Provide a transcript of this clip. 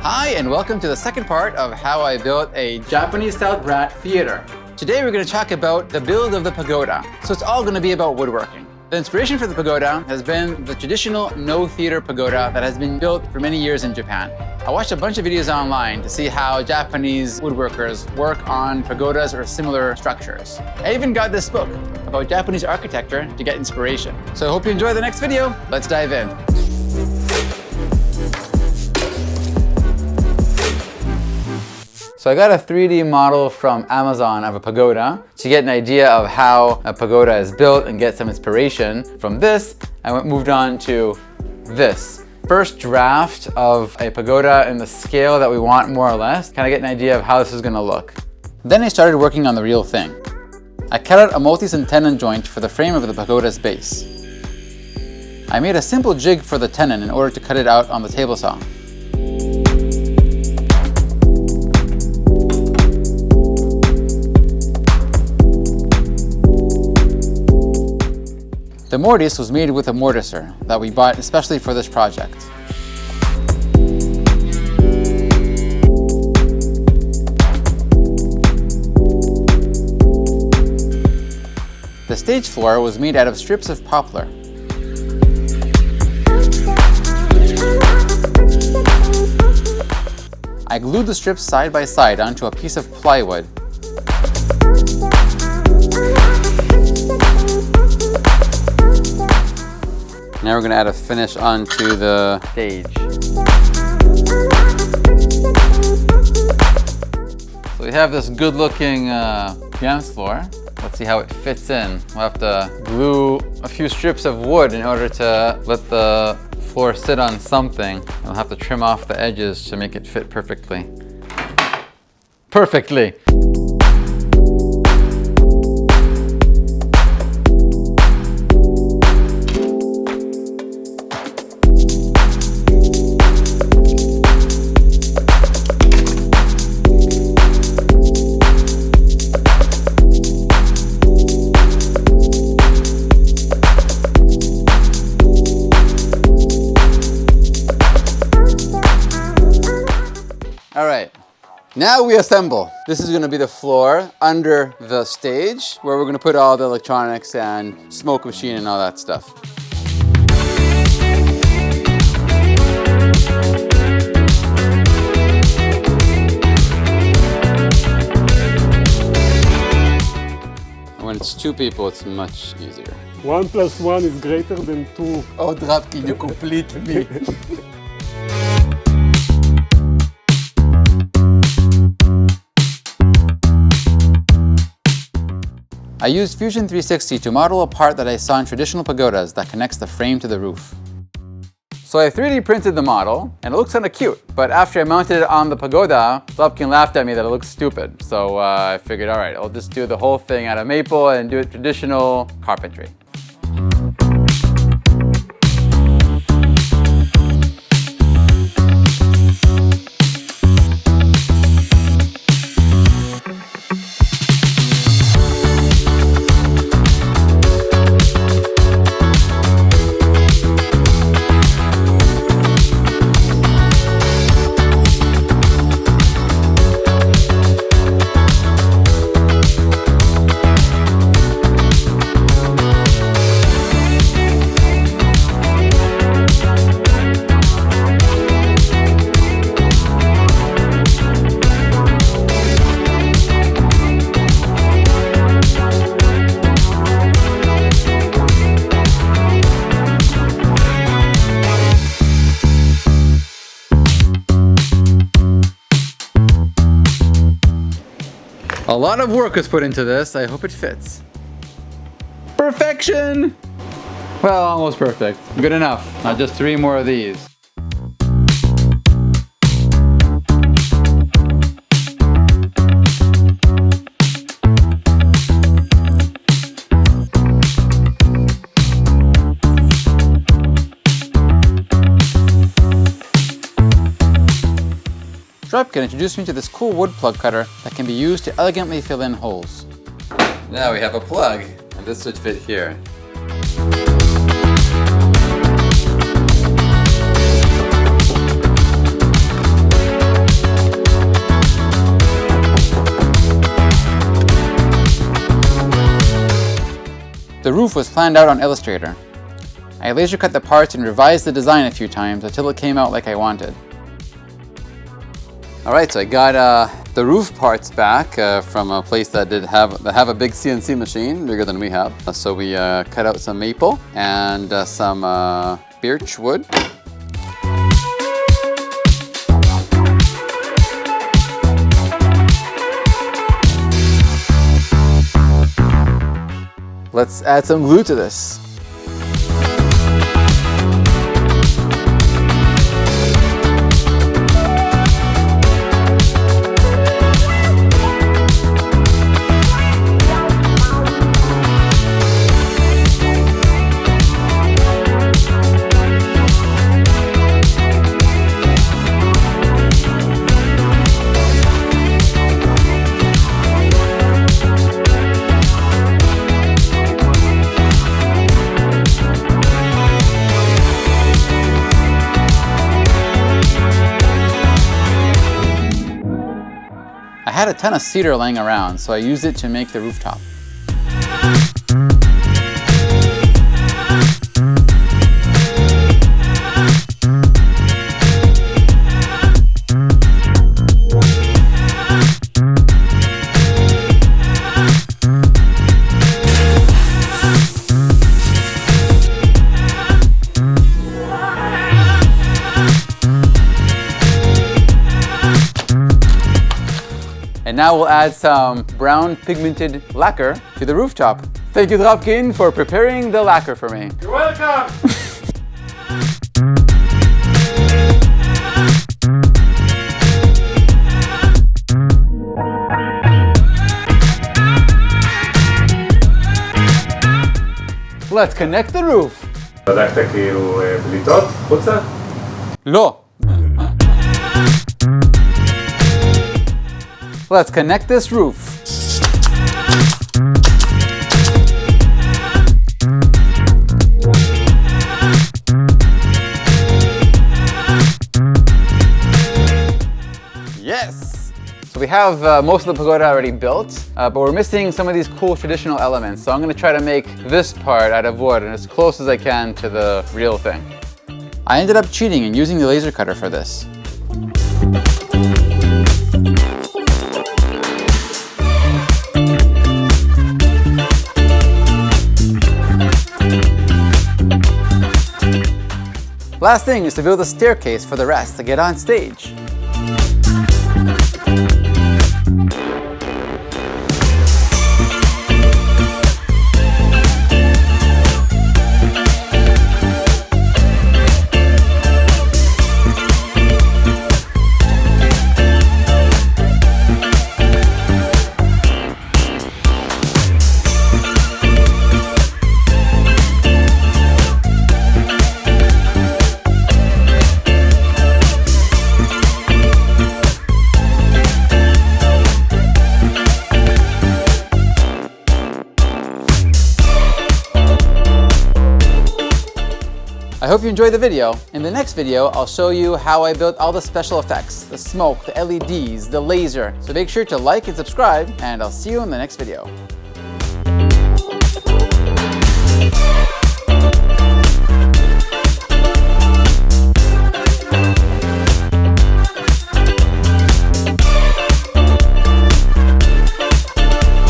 Hi, and welcome to the second part of how I built a Japanese-style rat theater. Today we're going to talk about the build of the pagoda. So it's all going to be about woodworking. The inspiration for the pagoda has been the traditional no-theater pagoda that has been built for many years in Japan. I watched a bunch of videos online to see how Japanese woodworkers work on pagodas or similar structures. I even got this book about Japanese architecture to get inspiration. So I hope you enjoy the next video. Let's dive in. So I got a 3D model from Amazon of a pagoda. To get an idea of how a pagoda is built and get some inspiration from this, I moved on to this. First draft of a pagoda in the scale that we want more or less, kind of get an idea of how this is going to look. Then I started working on the real thing. I cut out a multi-tenon joint for the frame of the pagoda's base. I made a simple jig for the tenon in order to cut it out on the table saw. The mortise was made with a mortiser that we bought especially for this project. The stage floor was made out of strips of poplar. I glued the strips side by side onto a piece of plywood. Now we're going to add a finish onto the stage. So we have this good looking dance floor. Let's see how it fits in. We'll have to glue a few strips of wood in order to let the floor sit on something. We'll have to trim off the edges to make it fit perfectly. Perfectly! All right, now we assemble. This is gonna be the floor under the stage where we're gonna put all the electronics and smoke machine and all that stuff. When it's two people, it's much easier. 1 + 1 is greater than 2. Oh, Drapkin, you complete me. I used Fusion 360 to model a part that I saw in traditional pagodas that connects the frame to the roof. So I 3D printed the model, and it looks kind of cute, but after I mounted it on the pagoda, Drapkin laughed at me that it looks stupid. So I figured, all right, I'll just do the whole thing out of maple and do it traditional carpentry. A lot of work was put into this. I hope it fits. Perfection! Well, almost perfect. Good enough. Now just 3 more of these. Drapkin introduced me to this cool wood plug cutter that can be used to elegantly fill in holes. Now we have a plug, and this should fit here. The roof was planned out on Illustrator. I laser cut the parts and revised the design a few times until it came out like I wanted. Alright, so I got the roof parts back from a place that have a big CNC machine, bigger than we have. So we cut out some maple and some birch wood. Let's add some glue to this. I had a ton of cedar laying around, so I used it to make the rooftop. And now we'll add some brown pigmented lacquer to the rooftop. Thank you, Dropkin, for preparing the lacquer for me. You're welcome! Let's connect the roof. בדקת כאילו בליטות חוצה? לא. Let's connect this roof. Yes! So we have most of the pagoda already built, but we're missing some of these cool traditional elements. So I'm going to try to make this part out of wood and as close as I can to the real thing. I ended up cheating and using the laser cutter for this. Last thing is to build a staircase for the rest to get on stage. I hope you enjoyed the video. In the next video, I'll show you how I built all the special effects, the smoke, the LEDs, the laser. So make sure to like and subscribe, and I'll see you in the next video.